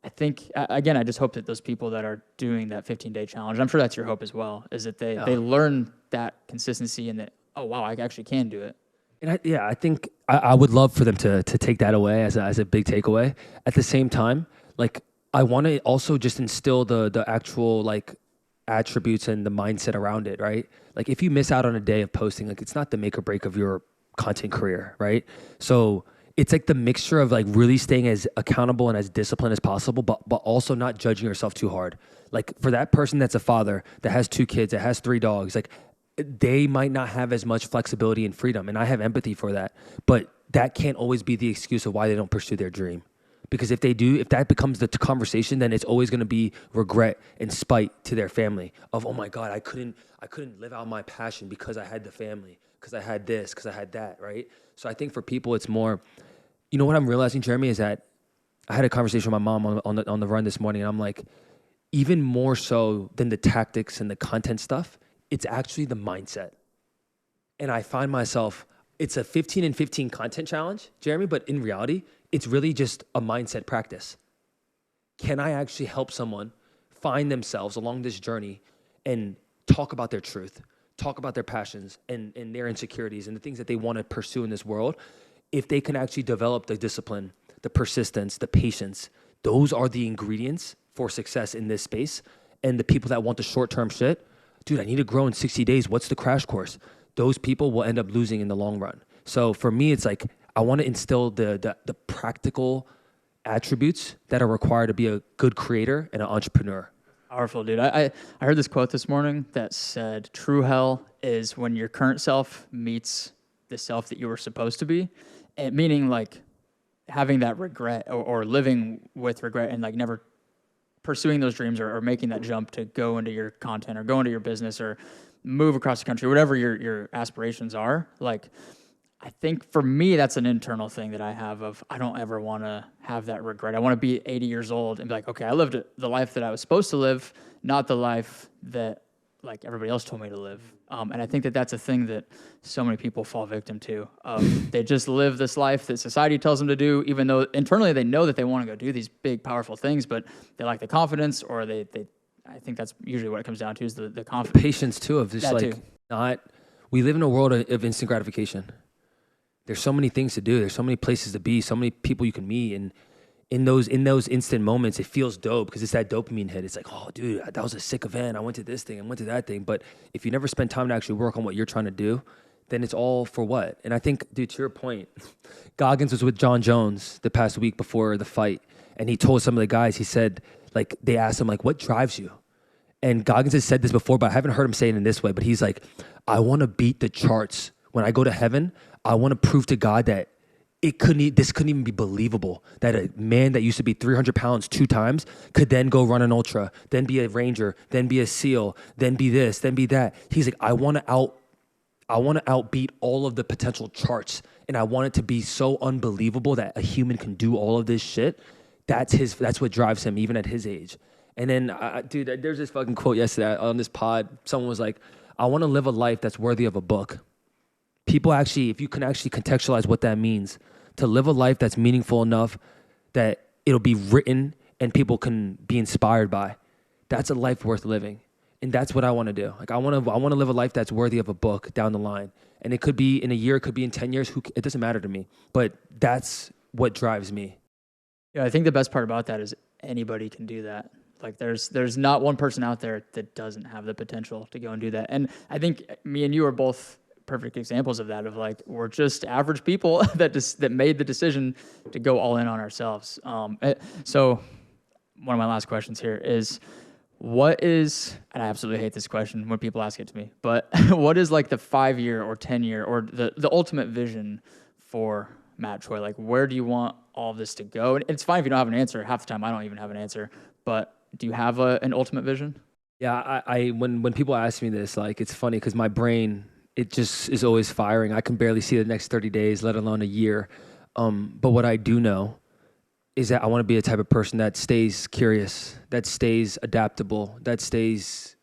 I think, again, I just hope that those people that are doing that 15-day challenge, I'm sure that's your hope as well, is that they learn that consistency and that, oh, wow, I actually can do it. And I think I would love for them to take that away as a big takeaway. At the same time, like I want to also just instill the actual like attributes and the mindset around it, right? Like if you miss out on a day of posting, like it's not the make or break of your content career, right? So it's like the mixture of like really staying as accountable and as disciplined as possible, but also not judging yourself too hard. Like for that person that's a father that has 2 kids, that has 3 dogs, like they might not have as much flexibility and freedom. And I have empathy for that, but that can't always be the excuse of why they don't pursue their dream. Because if they do, if that becomes the conversation, then it's always going to be regret and spite to their family of, oh my God, I couldn't live out my passion because I had the family, because I had this, because I had that, right? So I think for people, it's more, you know what I'm realizing, Jeremy, is that I had a conversation with my mom on the run this morning, and I'm like, even more so than the tactics and the content stuff, it's actually the mindset. And I find myself, it's a 15 and 15 content challenge, Jeremy, but in reality, it's really just a mindset practice. Can I actually help someone find themselves along this journey and talk about their truth, talk about their passions and their insecurities and the things that they want to pursue in this world? If they can actually develop the discipline, the persistence, the patience, those are the ingredients for success in this space. And the people that want the short-term shit, dude, I need to grow in 60 days. What's the crash course? Those people will end up losing in the long run. So for me, it's like, I want to instill the practical attributes that are required to be a good creator and an entrepreneur. Powerful, dude. I heard this quote this morning that said, true hell is when your current self meets the self that you were supposed to be. And meaning like having that regret or living with regret and like never pursuing those dreams or making that jump to go into your content or go into your business or move across the country, whatever your aspirations are. Like, I think for me, that's an internal thing that I have of, I don't ever want to have that regret. I want to be 80 years old and be like, okay, I lived the life that I was supposed to live, not the life that like everybody else told me to live. And I think that that's a thing that so many people fall victim to. They just live this life that society tells them to do, even though internally they know that they want to go do these big, powerful things, but they lack the confidence, or they I think that's usually what it comes down to, is the confidence. Patience too, of just That like too. we live in a world of instant gratification. There's so many things to do. There's so many places to be, so many people you can meet. And in those instant moments, it feels dope because it's that dopamine hit. It's like, oh, dude, that was a sick event. I went to this thing. I went to that thing. But if you never spend time to actually work on what you're trying to do, then it's all for what? And I think, dude, to your point, Goggins was with John Jones the past week before the fight. And he told some of the guys, he said, like, they asked him, like, what drives you? And Goggins has said this before, but I haven't heard him say it in this way. But he's like, I want to beat the charts. When I go to heaven, I want to prove to God that this couldn't even be believable, that a man that used to be 300 pounds 2 times could then go run an ultra, then be a ranger, then be a SEAL, then be this, then be that. He's like, I want to outbeat all of the potential charts, and I want it to be so unbelievable that a human can do all of this shit. That's what drives him, even at his age. And then, dude, there's this fucking quote yesterday on this pod. Someone was like, I want to live a life that's worthy of a book. People actually, if you can actually contextualize what that means, to live a life that's meaningful enough that it'll be written and people can be inspired by, that's a life worth living. And that's what I want to do. Like, I want to live a life that's worthy of a book down the line. And it could be in a year, it could be in 10 years. It doesn't matter to me. But that's what drives me. Yeah, I think the best part about that is anybody can do that. Like, there's not one person out there that doesn't have the potential to go and do that. And I think me and you are both perfect examples of that, of like, we're just average people that made the decision to go all in on ourselves. So one of my last questions here is, what is, and I absolutely hate this question when people ask it to me, but what is like the 5-year or 10-year or the ultimate vision for Matt Choi? Like, where do you want all of this to go? And it's fine if you don't have an answer. Half the time I don't even have an answer, but do you have an ultimate vision? Yeah, I when people ask me this, like, it's funny because my brain, it just is always firing. I can barely see the next 30 days, let alone a year. But what I do know is that I want to be a type of person that stays curious, that stays adaptable, that stays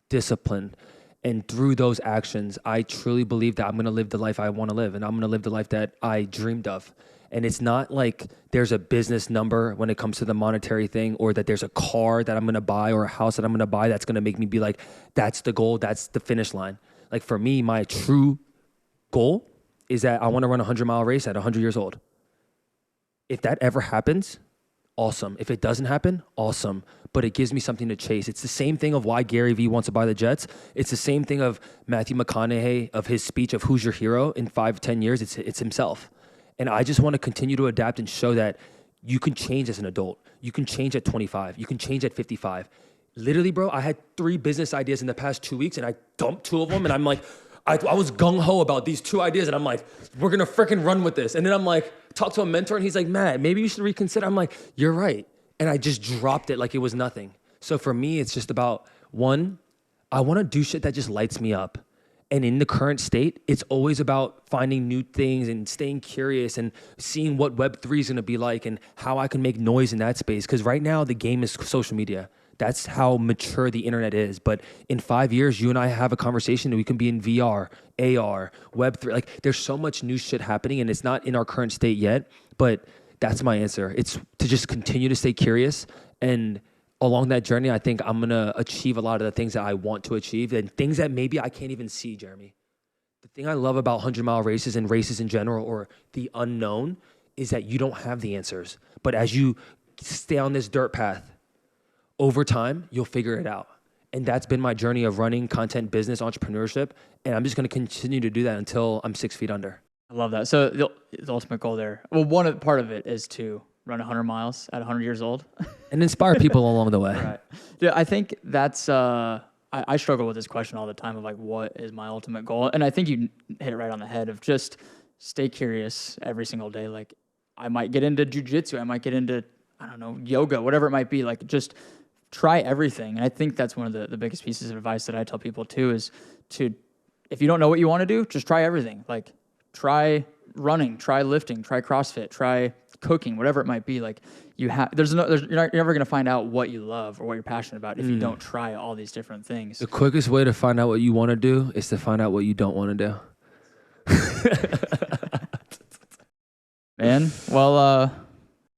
disciplined. And through those actions, I truly believe that I'm going to live the life I want to live, and I'm going to live the life that I dreamed of. And it's not like there's a business number when it comes to the monetary thing, or that there's a car that I'm going to buy or a house that I'm going to buy that's going to make me be like, that's the goal, that's the finish line. Like, for me, my true goal is that I want to run a 100-mile race at 100 years old. If that ever happens, awesome. If it doesn't happen, awesome. But it gives me something to chase. It's the same thing of why Gary Vee wants to buy the Jets. It's the same thing of Matthew McConaughey, of his speech of who's your hero in 5-10 years. It's himself. And I just want to continue to adapt and show that you can change as an adult. You can change at 25. You can change at 55. Literally, bro, I had 3 business ideas in the past 2 weeks, and I dumped 2 of them, and I'm like, I was gung-ho about these 2 ideas, and I'm like, we're gonna freaking run with this. And then I'm like, talk to a mentor, and he's like, Matt, maybe you should reconsider. I'm like, you're right. And I just dropped it like it was nothing. So for me, it's just about, one, I wanna do shit that just lights me up. And in the current state, it's always about finding new things and staying curious and seeing what Web3 is gonna be like and how I can make noise in that space. Because right now, the game is social media. That's how mature the internet is. But in 5 years, you and I have a conversation and we can be in VR, AR, Web3. Like, there's so much new shit happening, and it's not in our current state yet. But that's my answer. It's to just continue to stay curious, and along that journey, I think I'm gonna achieve a lot of the things that I want to achieve and things that maybe I can't even see, Jeremy. The thing I love about 100-mile races and races in general, or the unknown, is that you don't have the answers. But as you stay on this dirt path, over time, you'll figure it out. And that's been my journey of running, content, business, entrepreneurship. And I'm just gonna continue to do that until I'm 6 feet under. I love that. So the ultimate goal there, well, part of it is to run 100 miles at 100 years old. And inspire people along the way. Right. Yeah, I think that's, I struggle with this question all the time of like, what is my ultimate goal? And I think you hit it right on the head of just stay curious every single day. Like, I might get into jujitsu. I might get into, I don't know, yoga, whatever it might be. Like, just try everything. And I think that's one of the biggest pieces of advice that I tell people too, is to, if you don't know what you want to do, just try everything. Like, try running, try lifting, try CrossFit, try cooking, whatever it might be. Like, you're never going to find out what you love or what you're passionate about if you don't try all these different things. The quickest way to find out what you want to do is to find out what you don't want to do. Man, well,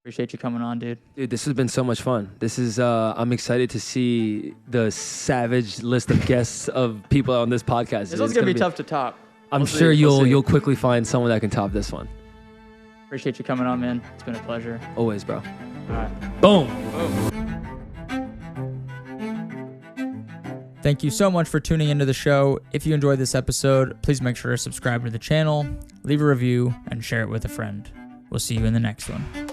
appreciate you coming on, dude. Dude, this has been so much fun. This is, I'm excited to see the savage list of guests of people on this podcast. This one's going to be tough to top. I'm sure you'll quickly find someone that can top this one. Appreciate you coming on, man. It's been a pleasure. Always, bro. All right. Boom. Thank you so much for tuning into the show. If you enjoyed this episode, please make sure to subscribe to the channel, leave a review, and share it with a friend. We'll see you in the next one.